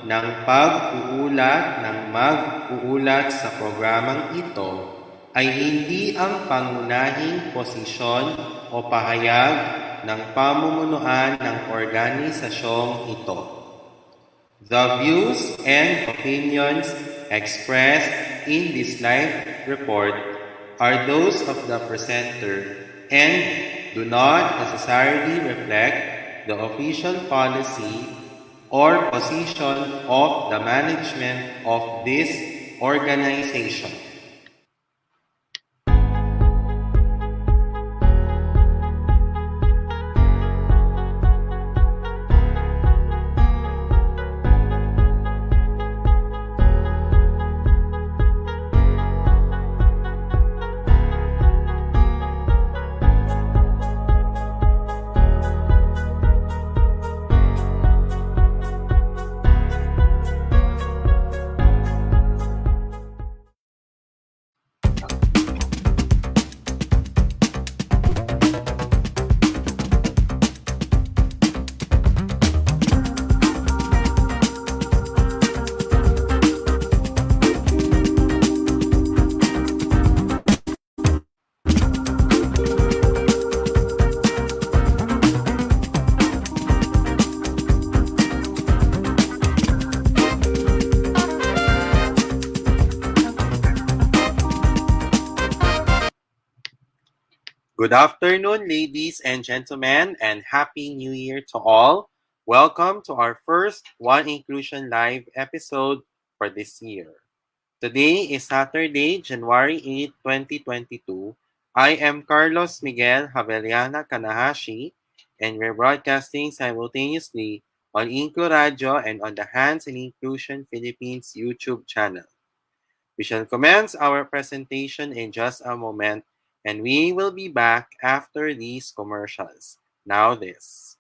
ng pag-uulat ng mag-uulat sa programang ito ay hindi ang pangunahing posisyon o pahayag ng pamumunuan ng organisasyong ito. The views and opinions expressed in this live report are those of the presenter and do not necessarily reflect the official policy or position of the management of this organization. Good afternoon, ladies and gentlemen, and Happy New Year to all. Welcome to our first One Inclusion Live episode for this year. Today is Saturday, January 8, 2022. I am Carlos Miguel Kanahashi, and we're broadcasting simultaneously on InkluRadyo and on the Hands in Inclusion Philippines YouTube channel. We shall commence our presentation in just a moment, and we will be back after these commercials. Now this.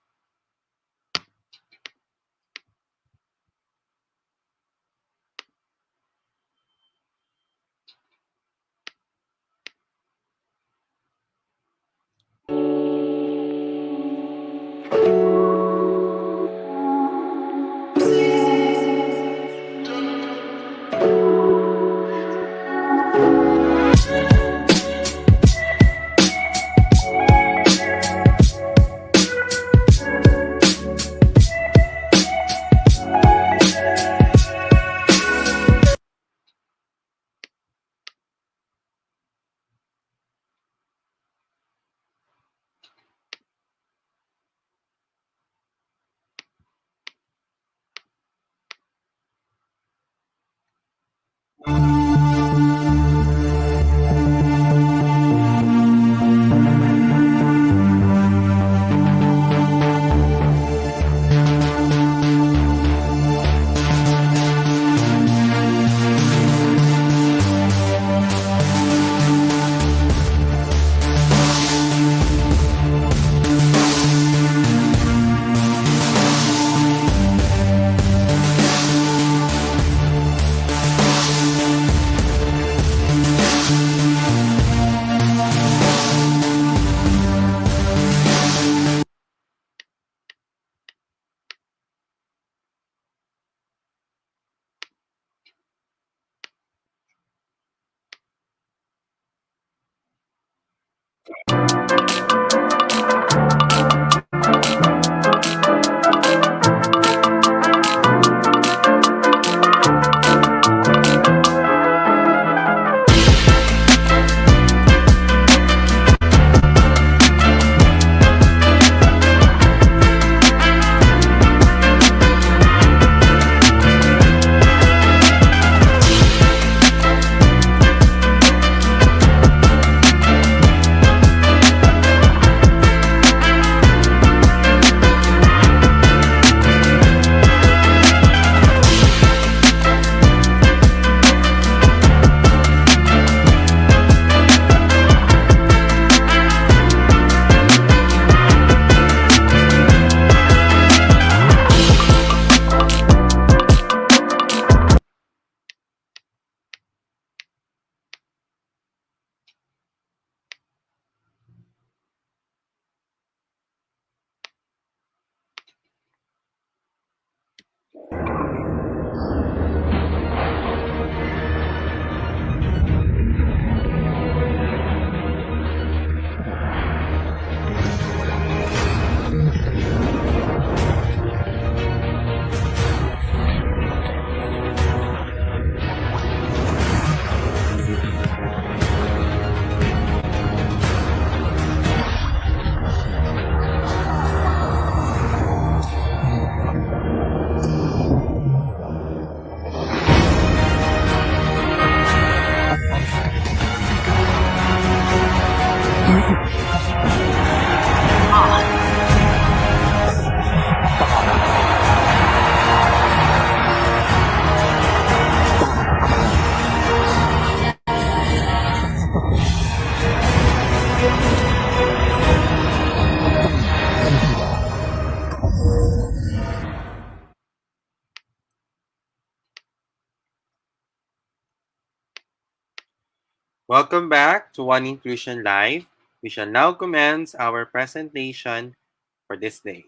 Welcome back to One Inclusion Live. We shall now commence our presentation for this day.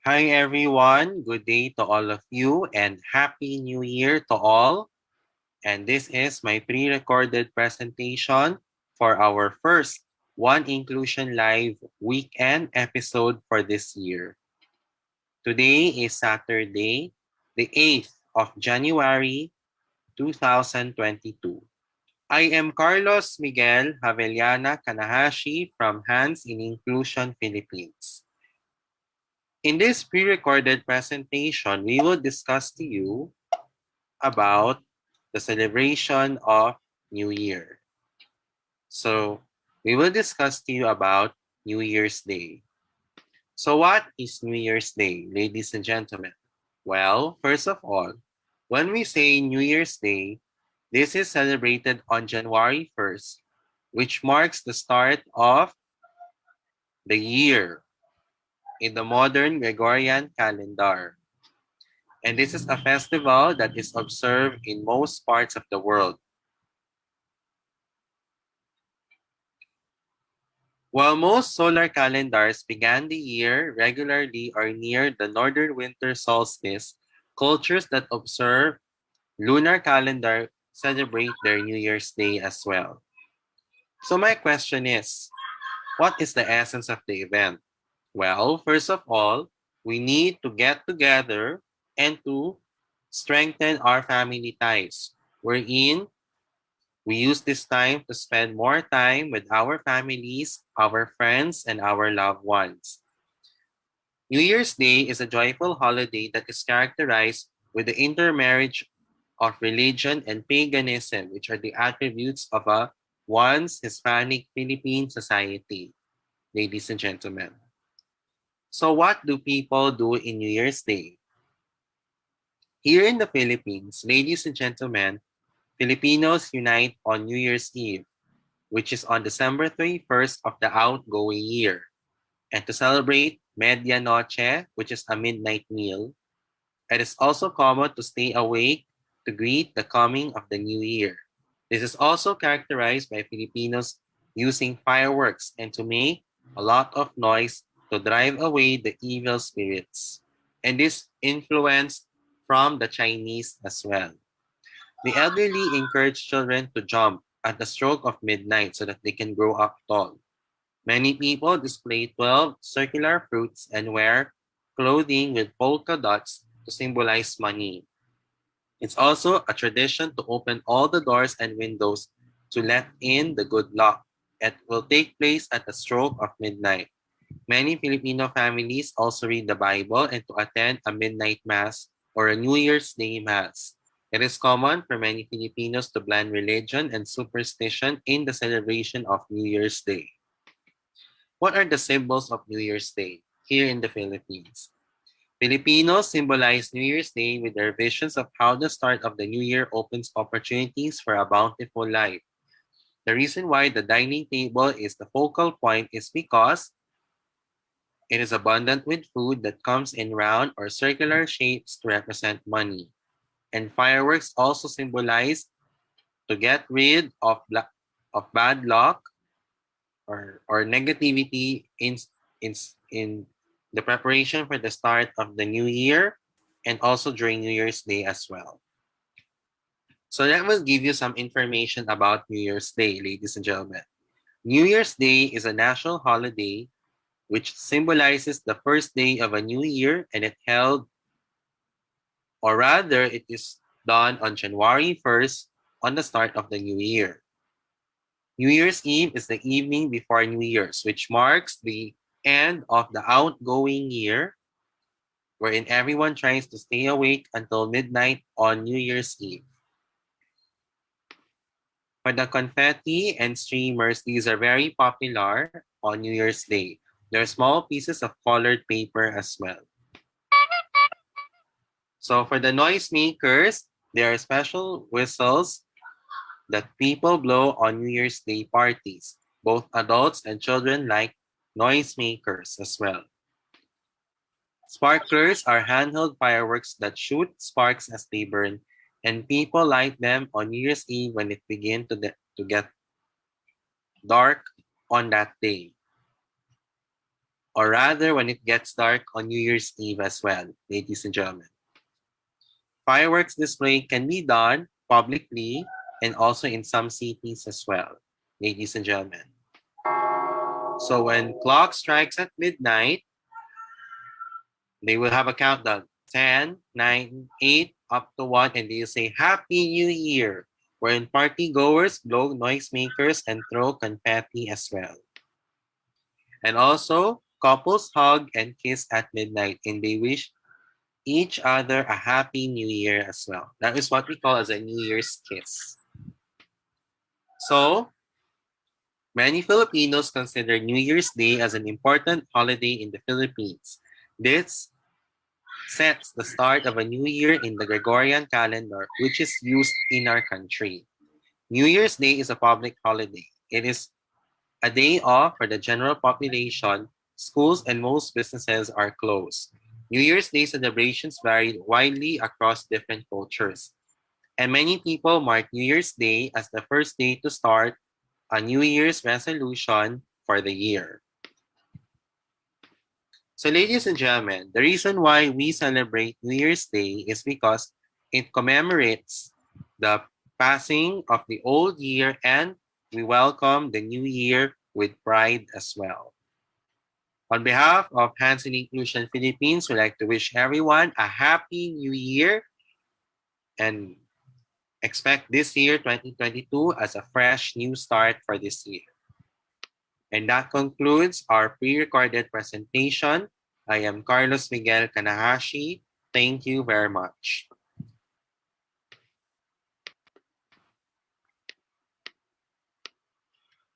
Hi everyone, good day to all of you and Happy New Year to all. And this is my pre-recorded presentation for our first One Inclusion Live weekend episode for this year. Today is Saturday, the 8th of January 2022. I am Carlos Miguel Kanahashi from Hands in Inclusion Philippines. In this pre-recorded presentation, we will discuss to you about the celebration of New Year. So, we will discuss to you about New Year's Day. So, what is New Year's Day, ladies and gentlemen? Well, first of all, when we say New Year's Day, this is celebrated on January 1st, which marks the start of the year in the modern Gregorian calendar. And this is a festival that is observed in most parts of the world. While most solar calendars began the year regularly or near the northern winter solstice, cultures that observe lunar calendar celebrate their New Year's Day as well. So my question is, what is the essence of the event? Well, first of all, we need to get together and to strengthen our family ties, wherein we use this time to spend more time with our families, our friends, and our loved ones. New Year's Day is a joyful holiday that is characterized with the intermarriage of religion and paganism, which are the attributes of a once Hispanic Philippine society, ladies and gentlemen. So what do people do in New Year's Day? Here in the Philippines, ladies and gentlemen, Filipinos unite on New Year's Eve, which is on December 31st of the outgoing year, and to celebrate Medianoche, which is a midnight meal. It is also common to stay awake to greet the coming of the new year. This is also characterized by Filipinos using fireworks and to make a lot of noise to drive away the evil spirits. And this influenced from the Chinese as well. The elderly encourage children to jump at the stroke of midnight so that they can grow up tall. Many people display 12 circular fruits and wear clothing with polka dots to symbolize money. It's also a tradition to open all the doors and windows to let in the good luck. It will take place at the stroke of midnight. Many Filipino families also read the Bible and to attend a midnight mass or a New Year's Day mass. It is common for many Filipinos to blend religion and superstition in the celebration of New Year's Day. What are the symbols of New Year's Day here in the Philippines? Filipinos symbolize New Year's Day with their visions of how the start of the new year opens opportunities for a bountiful life. The reason why the dining table is the focal point is because it is abundant with food that comes in round or circular shapes to represent money. And fireworks also symbolize to get rid of bad luck or negativity in, in the preparation for the start of the new year and also during New Year's Day as well. So that will give you some information about New Year's Day, ladies and gentlemen. New Year's Day is a national holiday which symbolizes the first day of a new year, and it held, or rather, it is done on January 1st on the start of the new year. New Year's Eve is the evening before New Year's, which marks the end of the outgoing year, wherein everyone tries to stay awake until midnight on New Year's Eve. For the confetti and streamers, these are very popular on New Year's Day. There are small pieces of colored paper as well. So for the noisemakers, there are special whistles that people blow on New Year's Day parties. Both adults and children like noisemakers as well. Sparklers are handheld fireworks that shoot sparks as they burn, and people light them on New Year's Eve when it begins to get dark on that day, or rather when it gets dark on New Year's Eve as well, ladies and gentlemen. Fireworks display can be done publicly and also in some cities as well, ladies and gentlemen. So when clock strikes at midnight, they will have a countdown 10, 9, 8, up to 1, and they'll say Happy New Year, wherein party goers blow noisemakers and throw confetti as well. And also, couples hug and kiss at midnight, and they wish each other a happy new year as well. That is what we call as a New Year's kiss. So, many Filipinos consider New Year's Day as an important holiday in the Philippines. This sets the start of a new year in the Gregorian calendar, which is used in our country. New Year's Day is a public holiday. It is a day off for the general population. Schools and most businesses are closed. New Year's Day celebrations vary widely across different cultures, and many people mark New Year's Day as the first day to start a New Year's resolution for the year. So, ladies and gentlemen, the reason why we celebrate New Year's Day is because it commemorates the passing of the old year and we welcome the new year with pride as well. On behalf of Hands in Inclusion Philippines, we'd like to wish everyone a happy new year and expect this year, 2022, as a fresh new start for this year. And that concludes our pre-recorded presentation. I am Carlos Miguel Kanahashi. Thank you very much.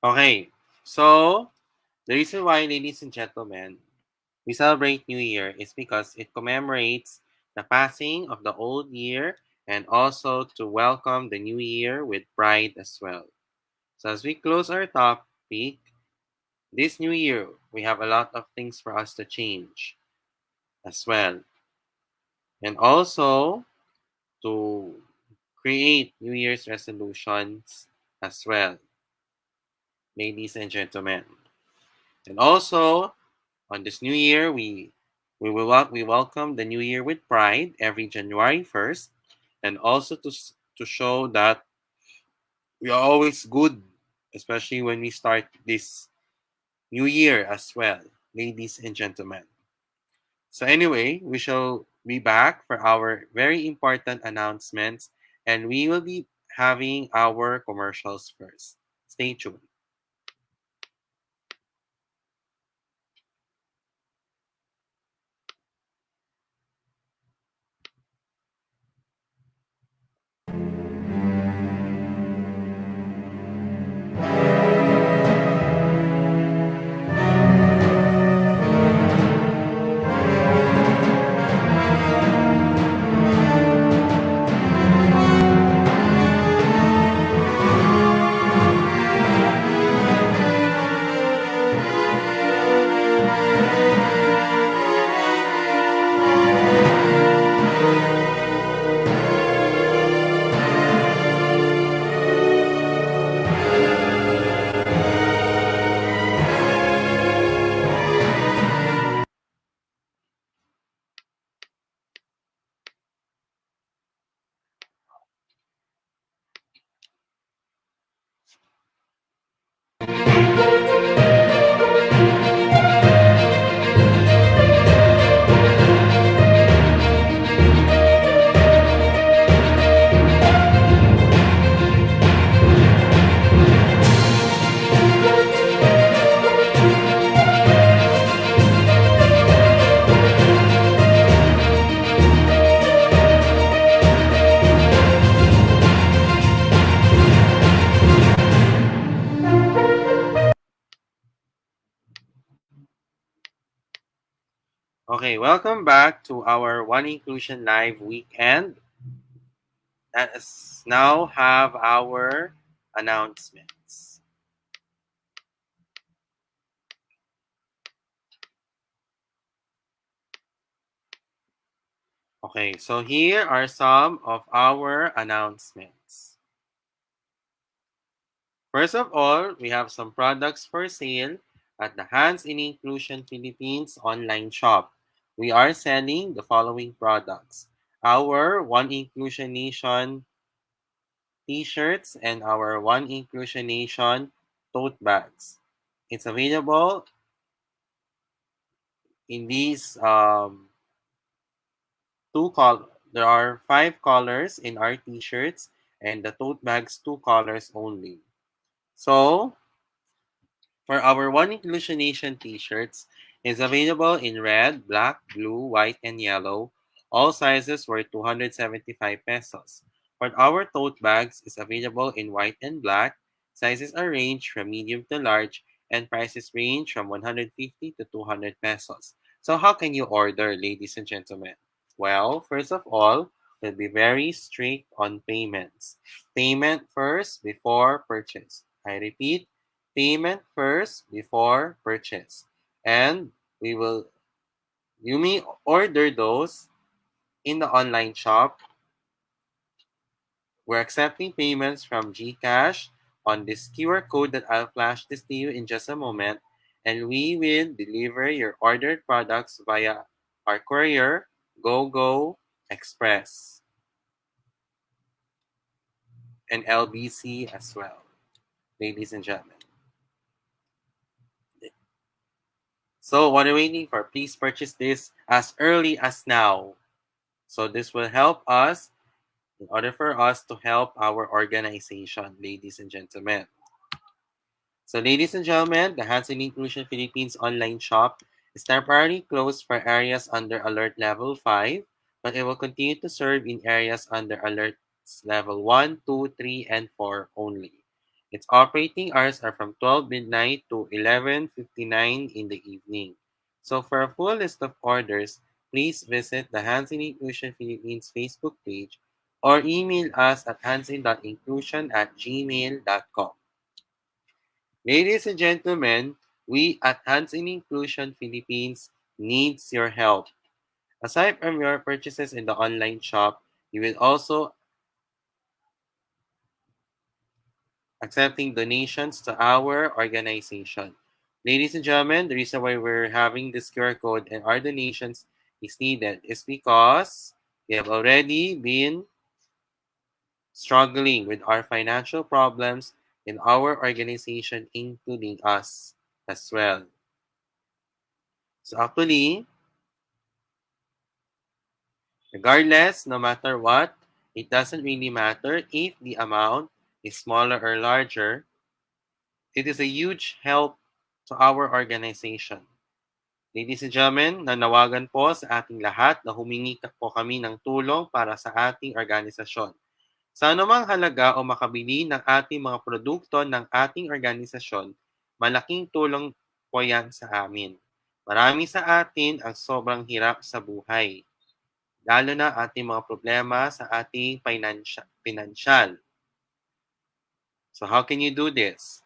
Okay, so the reason why, ladies and gentlemen, we celebrate New Year is because it commemorates the passing of the old year and also to welcome the new year with pride as well. So as we close our topic, this new year, we have a lot of things for us to change as well. And also to create New Year's resolutions as well, ladies and gentlemen. And also, on this new year, we welcome the new year with pride every January 1st, and also to show that we are always good, especially when we start this new year as well, ladies and gentlemen. So anyway, we shall be back for our very important announcements, and we will be having our commercials first. Stay tuned. Okay, welcome back to our One Inclusion Live weekend. Let us now have our announcements. Okay, so here are some of our announcements. First of all, we have some products for sale at the Hands in Inclusion Philippines online shop. We are selling the following products. Our One Inclusion Nation t-shirts and our One Inclusion Nation tote bags. It's available in these there are 5 colors in our t-shirts and the tote bags 2 colors only. So for our One Inclusion Nation t-shirts, is available in red, black, blue, white, and yellow. All sizes were 275 pesos. For our tote bags is available in white and black. Sizes are range from medium to large and prices range from 150 to 200 pesos. So how can you order, ladies and gentlemen? Well, first of all, we'll be very strict on payments. Payment first before purchase. I repeat, payment first before purchase. And we will you may order those in the online shop. We're accepting payments from GCash on this QR code that I'll flash this to you in just a moment. And we will deliver your ordered products via our courier, GoGo Express, and LBC as well, ladies and gentlemen. So what are you waiting for? Please purchase this as early as now. So this will help us in order for us to help our organization, ladies and gentlemen. So ladies and gentlemen, the Hands in Inclusion Philippines online shop is temporarily closed for areas under Alert Level 5, but it will continue to serve in areas under Alerts Level 1, 2, 3, and 4 only. Its operating hours are from 12 midnight to 11:59 in the evening. So for a full list of orders, please visit the Hands in Inclusion Philippines Facebook page or email us at handsin.inclusion@gmail.com. Ladies and gentlemen, we at Hands in Inclusion Philippines needs your help. Aside from your purchases in the online shop, you will also accepting donations to our organization. Ladies and gentlemen, the reason why we're having this QR code and our donations is needed is because we have already been struggling with our financial problems in our organization, including us as well. So actually, regardless, no matter what, it doesn't really matter if the amount is smaller or larger. It is a huge help to our organization. Ladies and gentlemen, nanawagan po sa ating lahat na humingi po kami ng tulong para sa ating organisasyon. Sa anumang halaga o makabili ng ating mga produkto ng ating organisasyon, malaking tulong po yan sa amin. Marami sa atin ang sobrang hirap sa buhay, lalo na ating mga problema sa ating financial. So how can you do this?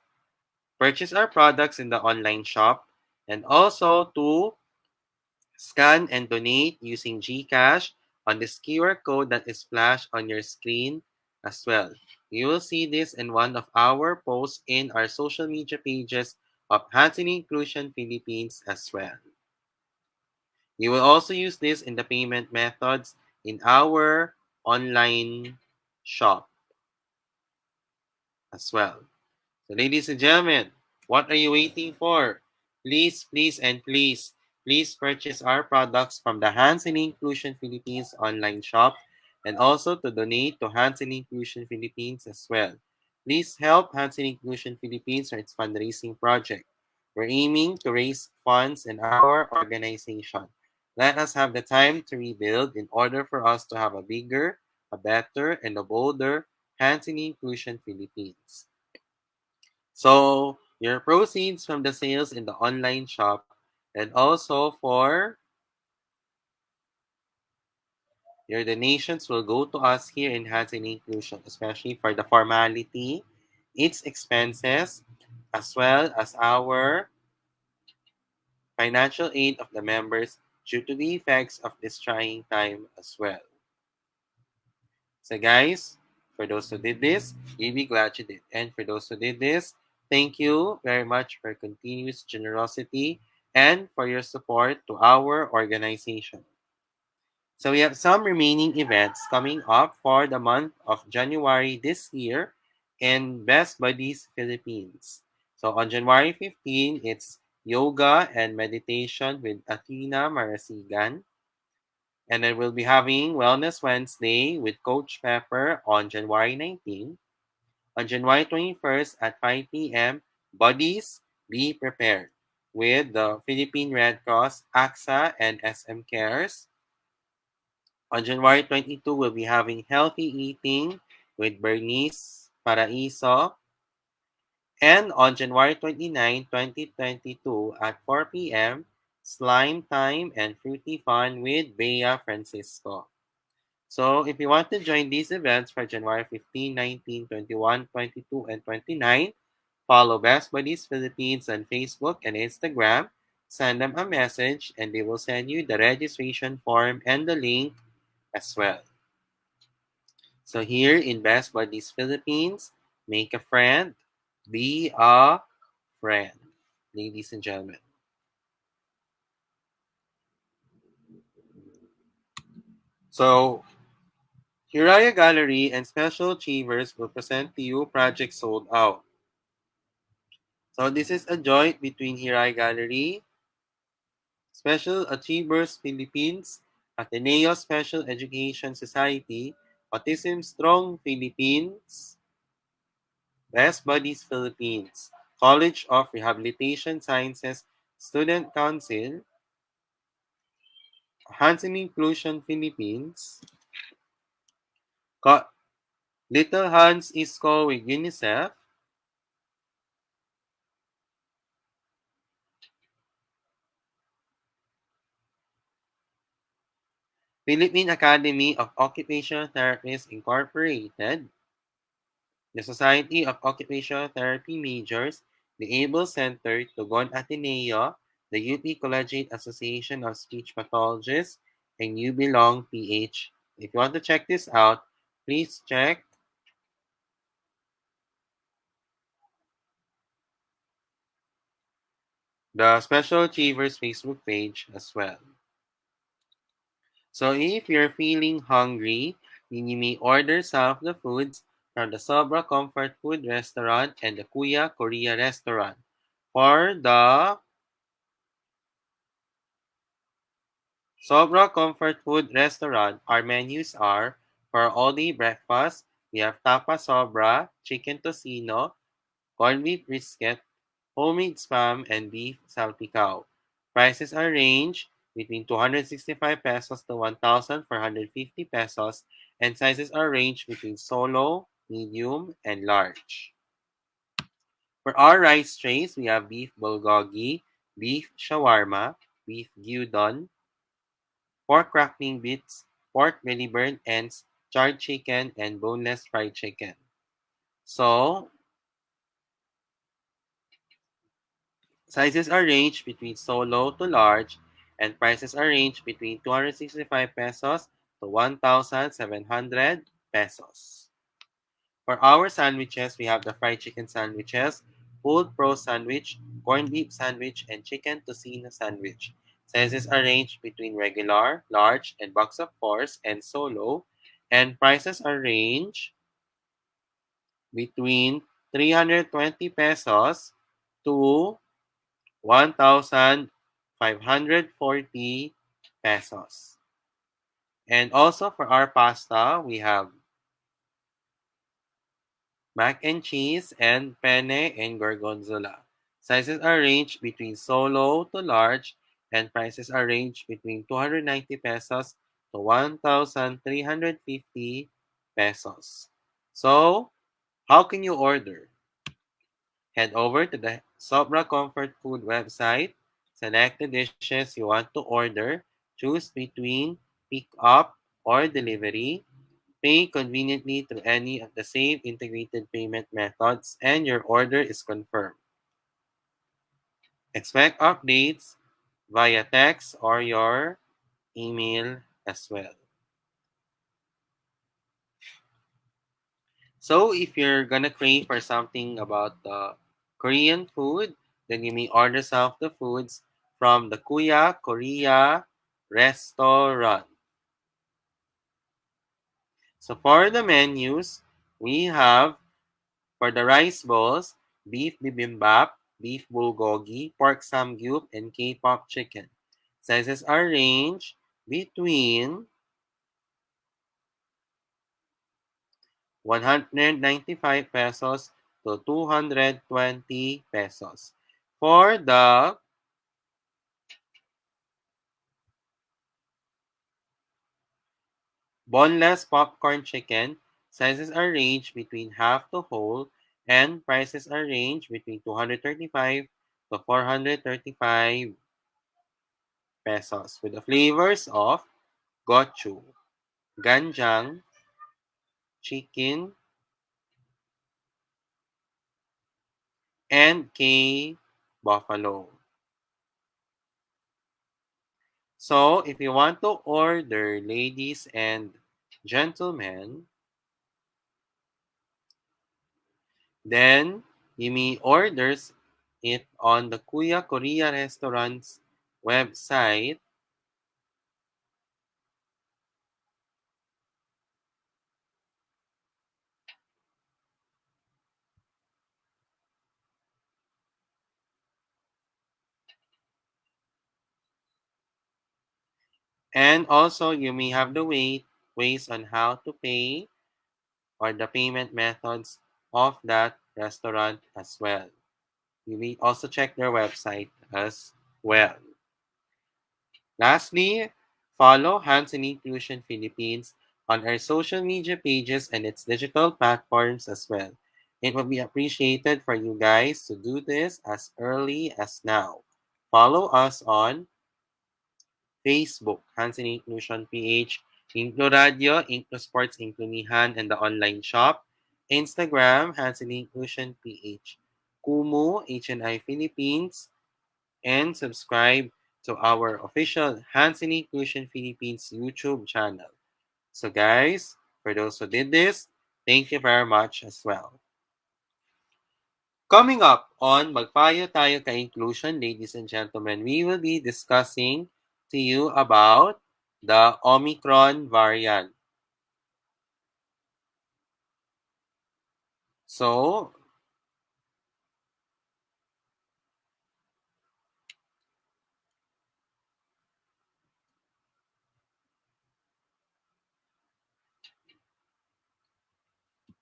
Purchase our products in the online shop and also to scan and donate using GCash on this QR code that is flashed on your screen as well. You will see this in one of our posts in our social media pages of Hands in Inclusion Philippines as well. You will also use this in the payment methods in our online shop as well. So ladies and gentlemen, what are you waiting for? Please, please, and please purchase our products from the Hands in Inclusion Philippines online shop and also to donate to Hands in Inclusion Philippines as well. Please help Hands in Inclusion Philippines or its fundraising project. We're aiming to raise funds in our organization. Let us have the time to rebuild in order for us to have a bigger, a better, and a bolder Hands in Inclusion Philippines. So your proceeds from the sales in the online shop and also for your donations will go to us here in Hands in Inclusion, especially for the formality, its expenses, as well as our financial aid of the members due to the effects of this trying time as well. So guys, for those who did this, you'll be glad you did. And for those who did this, thank you very much for continuous generosity and for your support to our organization. So we have some remaining events coming up for the month of January this year in Best Buddies Philippines. So on January 15, it's yoga and meditation with Athena Marasigan. And then we'll be having Wellness Wednesday with Coach Pepper on January 19. On January 21st at 5 p.m., Buddies Be Prepared with the Philippine Red Cross, AXA, and SM Cares. On January 22, we'll be having Healthy Eating with Bernice Paraiso. And on January 29, 2022 at 4 p.m., Slime Time and Fruity Fun with Bea Francisco. So if you want to join these events for January 15, 19, 21, 22, and 29, follow Best Buddies Philippines on Facebook and Instagram. Send them a message and they will send you the registration form and the link as well. So here in Best Buddies Philippines, make a friend, be a friend, ladies and gentlemen. So Hiraya Gallery and Special Achievers will present to you Project Sold Out. So this is a joint between Hirai Gallery, Special Achievers Philippines, Ateneo Special Education Society, Autism Strong Philippines, Best Buddies Philippines, College of Rehabilitation Sciences Student Council, Hansen Inclusion Philippines, Little Hans Isco with UNICEF, Philippine Academy of Occupational Therapists Incorporated, the Society of Occupational Therapy Majors, the ABLE Center, Tugon Ateneo, the UP Collegiate Association of Speech Pathologists, and You Belong PH. If you want to check this out, please check the Special Achievers Facebook page as well. So if you're feeling hungry, then you may order some of the foods from the Sobra Comfort Food Restaurant and the Kuya Korea Restaurant. For the Sobra Comfort Food Restaurant, our menus are for all-day breakfast, we have tapa sobra, chicken tocino, corned beef brisket, homemade spam, and beef salpicao. Prices are range between 265 pesos to 1,450 pesos, and sizes are range between solo, medium, and large. For our rice trays, we have beef bulgogi, beef shawarma, beef gyudon, pork crackling bits, pork belly burn ends, charred chicken, and boneless fried chicken. So, sizes are ranged between solo to large, and prices are ranged between 265 pesos to 1,700 pesos. For our sandwiches, we have the fried chicken sandwiches, pulled pro sandwich, corned beef sandwich, and chicken tocino sandwich. Sizes are ranged between regular, large, and box of fours, and solo, and prices are ranged between 320 pesos to 1,540 pesos. And also for our pasta, we have mac and cheese and penne and gorgonzola. Sizes are ranged between solo to large, and prices are ranged between 290 pesos to 1,350 pesos. So, how can you order? Head over to the Sobra Comfort Food website, select the dishes you want to order, choose between pick up or delivery, pay conveniently through any of the same integrated payment methods, and your order is confirmed. Expect updates via text or your email as well. So if you're gonna crave for something about the Korean food, then you may order some of the foods from the Kuya Korea restaurant. So for the menus, we have for the rice balls, beef bibimbap, beef bulgogi, pork samgyup, and K-pop chicken. Sizes are range between 195 pesos to 220 pesos. For the boneless popcorn chicken, sizes are ranged between half to whole and prices are ranged between 235 to 435 pesos with the flavors of gochu, ganjang, chicken, and K buffalo. So, if you want to order, ladies and gentlemen, then you may order it on the Kuya Korea Restaurant's website. And also, you may have the ways on how to pay or the payment methods of that restaurant as well. You may also check their website as well. Lastly, follow Hands in Inclusion Philippines on our social media pages and its digital platforms as well. It would be appreciated for you guys to do this as early as now. Follow us on Facebook, Hands in Inclusion PH, InkluRadyo, InkluSports, InkluNihan, and the online shop. Instagram, Hands in Inclusion PH. Kumu, HNI Philippines, and subscribe to our official Hands in Inclusion Philippines YouTube channel. So guys, for those who did this, thank you very much as well. Coming up on Magpayo Tayo Ka-Inclusion, ladies and gentlemen, we will be discussing to you about the Omicron variant. So,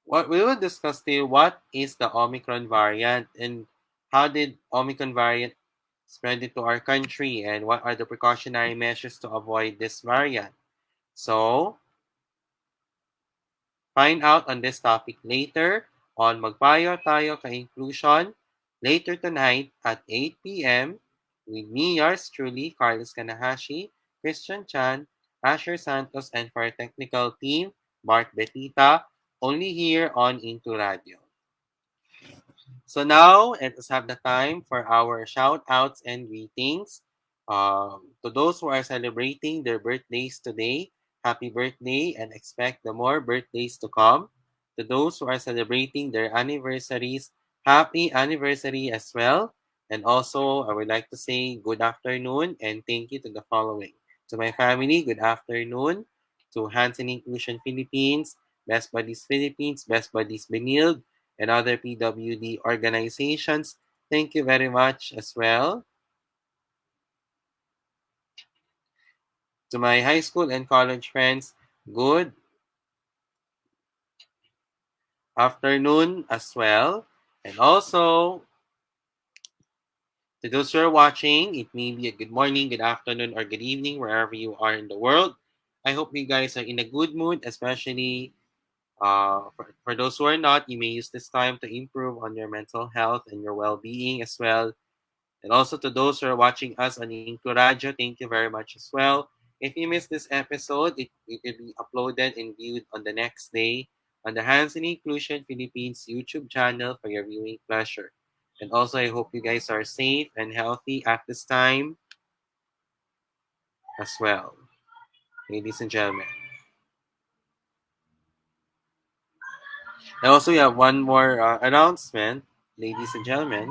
what we will discuss to you what is the Omicron variant and how did Omicron variant spread into our country and what are the precautionary measures to avoid this variant. So, find out on this topic later on Magpayo Tayo Ka-Inclusion later tonight at 8 p.m. with me, yours truly, Carlos Kanahashi, Christian Chan, Asher Santos, and for our technical team, Mark Betita, only here on Into Radio. So now, let us have the time for our shout outs and greetings. To those who are celebrating their birthdays today, happy birthday and expect the more birthdays to come. To those who are celebrating their anniversaries, happy anniversary as well. And also, I would like to say good afternoon and thank you to the following. To my family, good afternoon. To Hands in Inclusion Philippines, Best Buddies Philippines, Best Buddies Benilde, and other PWD organizations. Thank you very much as well. To my high school and college friends, good afternoon as well. And also, to those who are watching, it may be a good morning, good afternoon, or good evening, wherever you are in the world. I hope you guys are in a good mood, especially for those who are not, you may use this time to improve on your mental health and your well-being as well. And also to those who are watching us on InkluRadyo, thank you very much as well. If you missed this episode, it will be uploaded and viewed on the next day on the Hands in Inclusion Philippines YouTube channel for your viewing pleasure. And also, I hope you guys are safe and healthy at this time. as well, ladies and gentlemen. And also, we have one more announcement, ladies and gentlemen.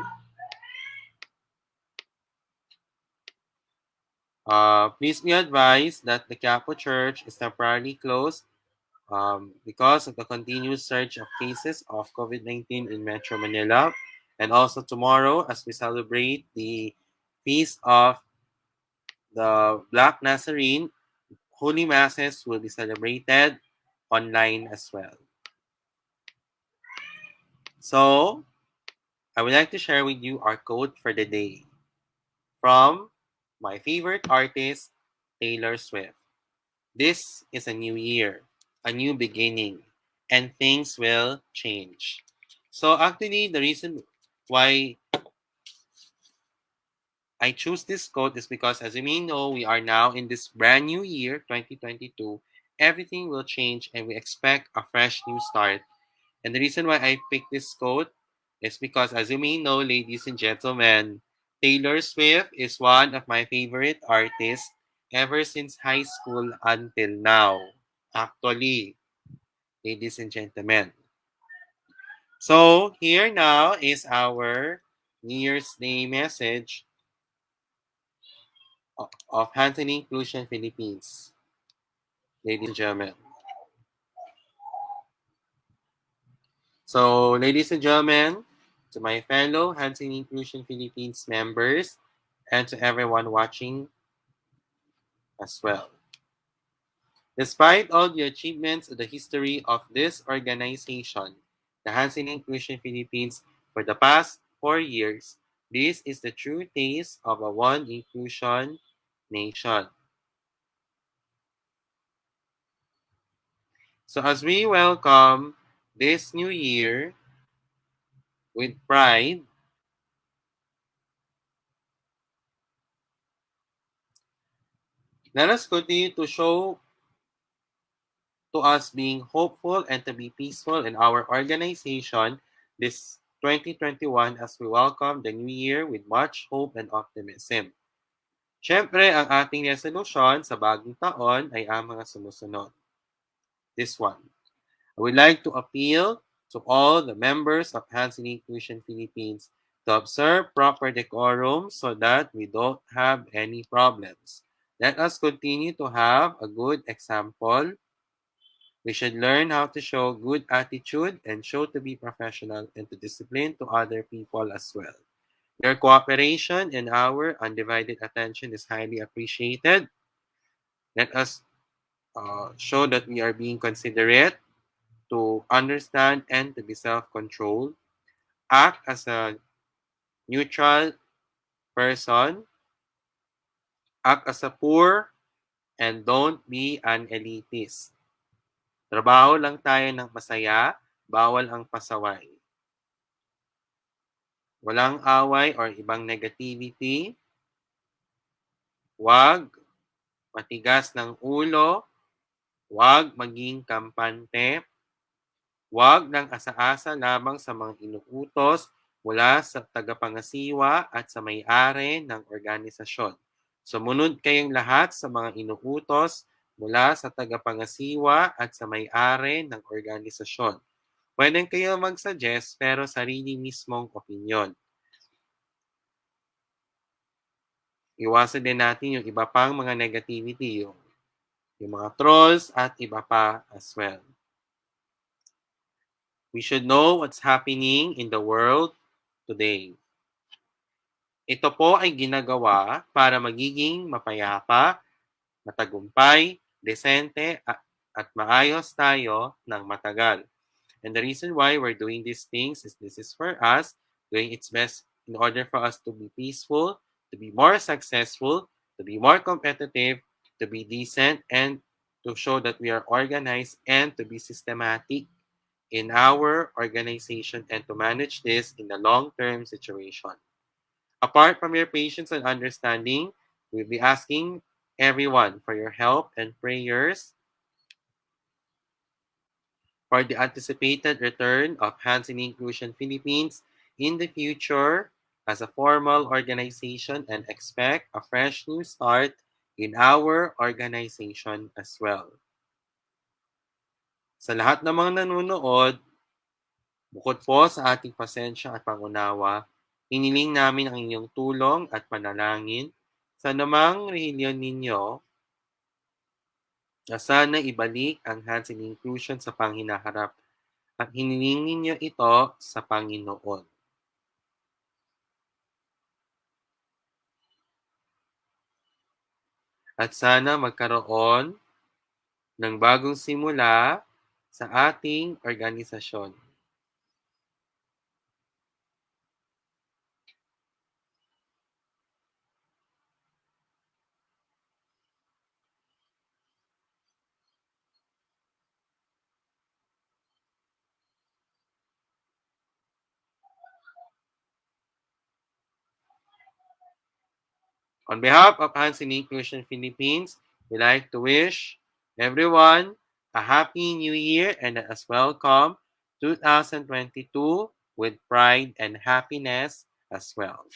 Please be advised that the Quiapo Church is temporarily closed because of the continuous surge of cases of COVID-19 in Metro Manila. And also tomorrow, as we celebrate the feast of the Black Nazarene, Holy Masses will be celebrated online as well. So, I would like to share with you our quote for the day from my favorite artist, Taylor Swift. This is a new year, a new beginning, and things will change. So actually, the reason why I choose this quote is because, as you may know, we are now in this brand new year, 2022. Everything will change, and we expect a fresh new start. And the reason why I picked this quote is because, as you may know, ladies and gentlemen, Taylor Swift is one of my favorite artists ever since high school until now. Actually, ladies and gentlemen. So, here now is our New Year's Day message of HNI Inclusion Philippines, ladies and gentlemen. So, ladies and gentlemen, to my fellow HNI Inclusion Philippines members, and to everyone watching as well. Despite all the achievements of the history of this organization, the Hansen Inclusion Philippines, for the past 4 years, this is the true taste of a one inclusion nation. So as we welcome this new year with pride, let us continue to show to us being hopeful and to be peaceful in our organization this 2021 as we welcome the new year with much hope and optimism. Siyempre, ang ating resolution sa bagong taon ay ang mga sumusunod. This one. I would like to appeal to all the members of Hands in Inclusion Philippines to observe proper decorum so that we don't have any problems. Let us continue to have a good example. We should learn how to show good attitude and show to be professional and to discipline to other people as well. Your cooperation and our undivided attention is highly appreciated. Let us show that we are being considerate, to understand and to be self-controlled. Act as a neutral person. Act as a poor and don't be an elitist. Trabaho lang tayo ng masaya, bawal ang pasaway. Walang away or ibang negativity. Huwag matigas ng ulo. Huwag maging kampante. Huwag lang asa-asa lamang sa mga inuutos mula sa tagapangasiwa at sa may-ari ng organisasyon. Sumunod kayong lahat sa mga inuutos mula sa tagapangasiwa at sa may-ari ng organisasyon. Pwede kayo mag-suggest pero sarili mismong opinyon. Iwasan din natin yung iba pang mga negativity, yung mga trolls at iba pa as well. We should know what's happening in the world today. Ito po ay ginagawa para magiging mapayapa, matagumpay, desente at maayos tayo ng matagal. And the reason why we're doing these things is this is for us doing its best in order for us to be peaceful, to be more successful, to be more competitive, to be decent, and to show that we are organized and to be systematic in our organization and to manage this in the long-term situation. Apart from your patience and understanding, we'll be asking everyone for your help and prayers for the anticipated return of Hands in Inclusion Philippines in the future as a formal organization and expect a fresh new start in our organization as well. Sa lahat ng mga nanonood, bukod po sa ating pasensya at pangunawa, hiniling namin ang inyong tulong at panalangin sa namang relihiyon ninyo na sana ibalik ang hands in inclusion sa panghinaharap at hiniling ninyo ito sa Panginoon. At sana magkaroon ng bagong simula sa ating organisasyon. On behalf of HNI Inclusion Philippines, we like to wish everyone a happy new year and as welcome 2022 with pride and happiness as well.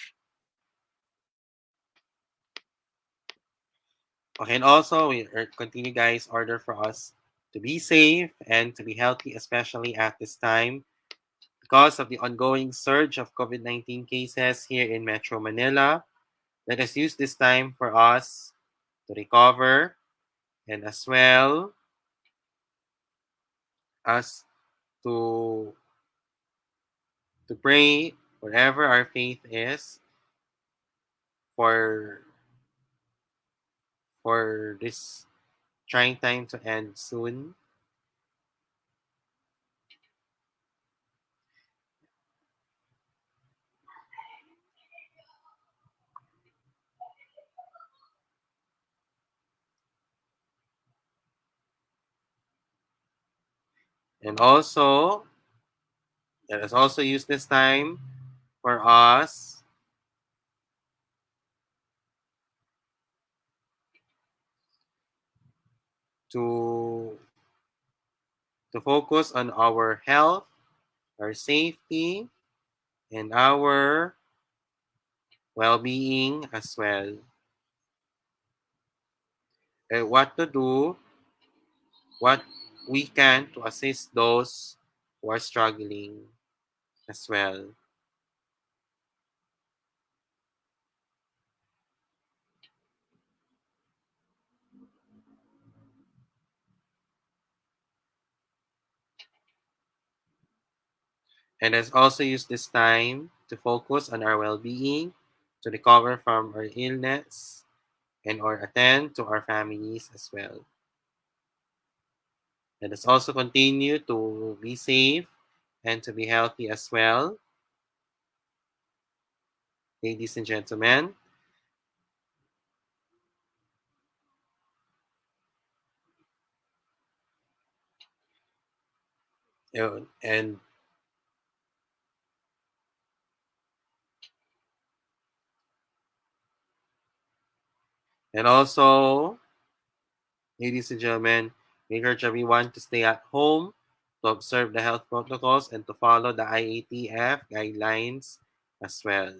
Okay, and also we continue guys order for us to be safe and to be healthy, especially at this time because of the ongoing surge of COVID-19 cases here in Metro Manila. Let us use this time for us to recover and as well as to pray wherever our faith is for this trying time to end soon. And also, let us also use this time for us to focus on our health, our safety, and our well-being as well. And what to do, what we can to assist those who are struggling as well. And let's also use this time to focus on our well-being, to recover from our illness, and or attend to our families as well. Let us also continue to be safe and to be healthy as well, ladies and gentlemen. And also, ladies and gentlemen, we encourage everyone to stay at home, to observe the health protocols, and to follow the IATF guidelines as well.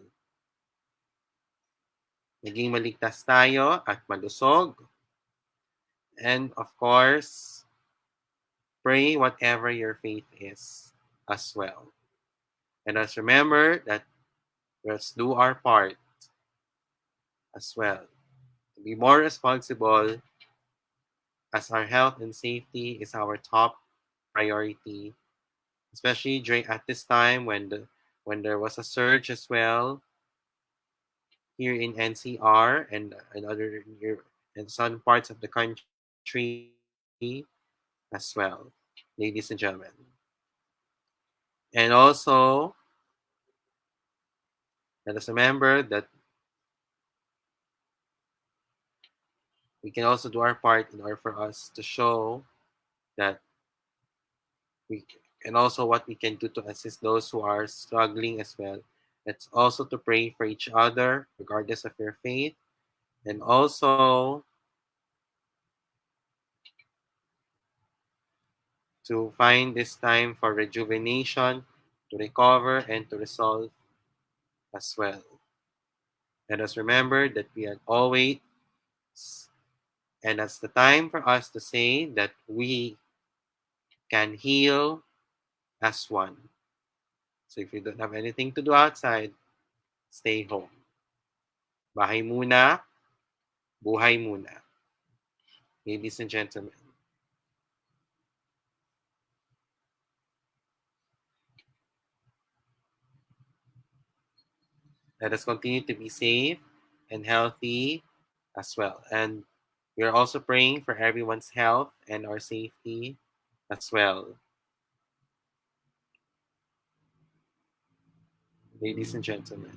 Maging maligtas tayo at malusog. And of course, pray whatever your faith is as well. And let's remember that let's do our part as well. To be more responsible as our health and safety is our top priority, especially during at this time when there was a surge as well here in NCR and other in some parts of the country as well, ladies and gentlemen. And also, let us remember that we can also do our part in order for us to show that we and also what we can do to assist those who are struggling as well. It's also to pray for each other, regardless of your faith, and also to find this time for rejuvenation, to recover, and to resolve as well. Let us remember that we are always And that's the time for us to say that we can heal as one. So if you don't have anything to do outside, stay home. Bahay muna, buhay muna. Ladies and gentlemen, let us continue to be safe and healthy as well. And we are also praying for everyone's health and our safety as well. Ladies and gentlemen.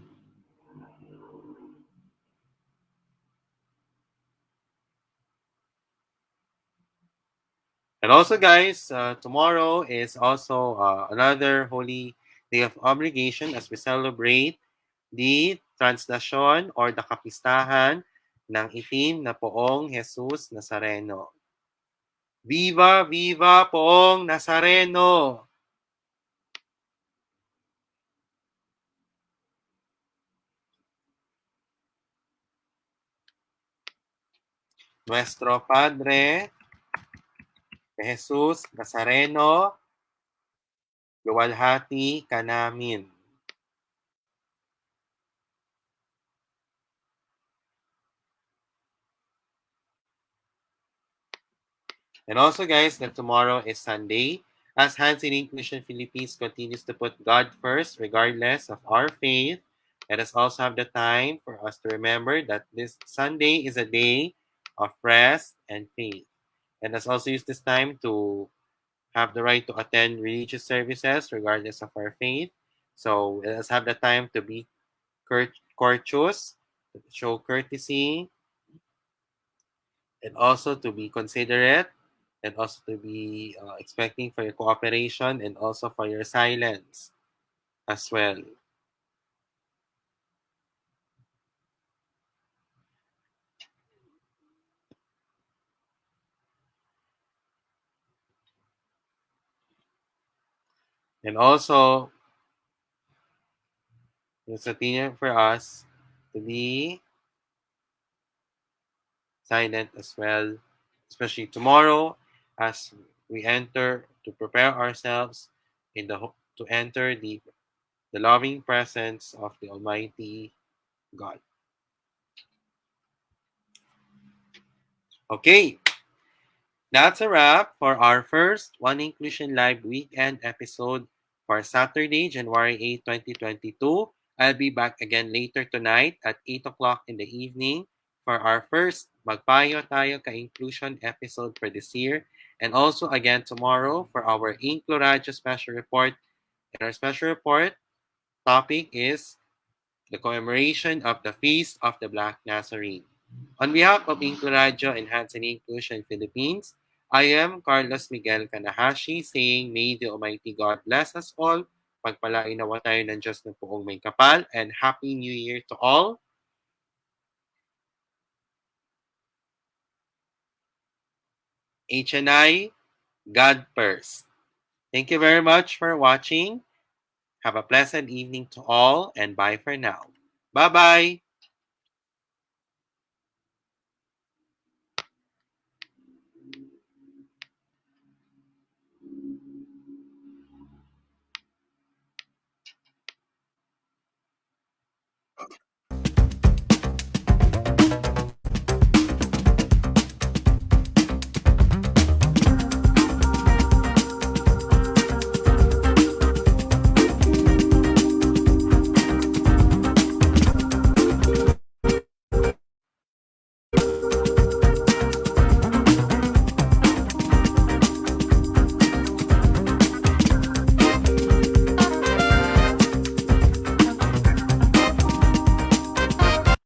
And also, guys, tomorrow is also another holy day of obligation as we celebrate the translasyon or the kapistahan ng itim na poong Jesus Nazareno. Viva, viva poong Nazareno! Nuestro Padre, Jesus Nazareno, luwalhati ka namin. And also, guys, that tomorrow is Sunday. As Hands in Inclusion Philippines continues to put God first, regardless of our faith, let us also have the time for us to remember that this Sunday is a day of rest and faith. And let's also use this time to have the right to attend religious services, regardless of our faith. So let us have the time to be courteous, to show courtesy, and also to be considerate, and also to be expecting for your cooperation and also for your silence as well. And also, it's a thing for us to be silent as well, especially tomorrow as we enter to prepare ourselves in to enter the loving presence of the Almighty God. Okay, that's a wrap for our first One Inclusion Live weekend episode for Saturday, January 8, 2022. I'll be back again later tonight at 8 o'clock in the evening for our first Magpayo Tayo Ka-Inclusion episode for this year. And also again tomorrow for our InkluRadyo special report. And our special report topic is the commemoration of the Feast of the Black Nazarene. On behalf of InkluRadyo and Hands in Inclusion Philippines, I am Carlos Miguel Kanahashi saying, may the Almighty God bless us all. Pagpalain nawa tayo ng Diyos ng buong may kapal, and Happy New Year to all. HNI, God first. Thank you very much for watching. Have a pleasant evening to all, and bye for now. Bye-bye.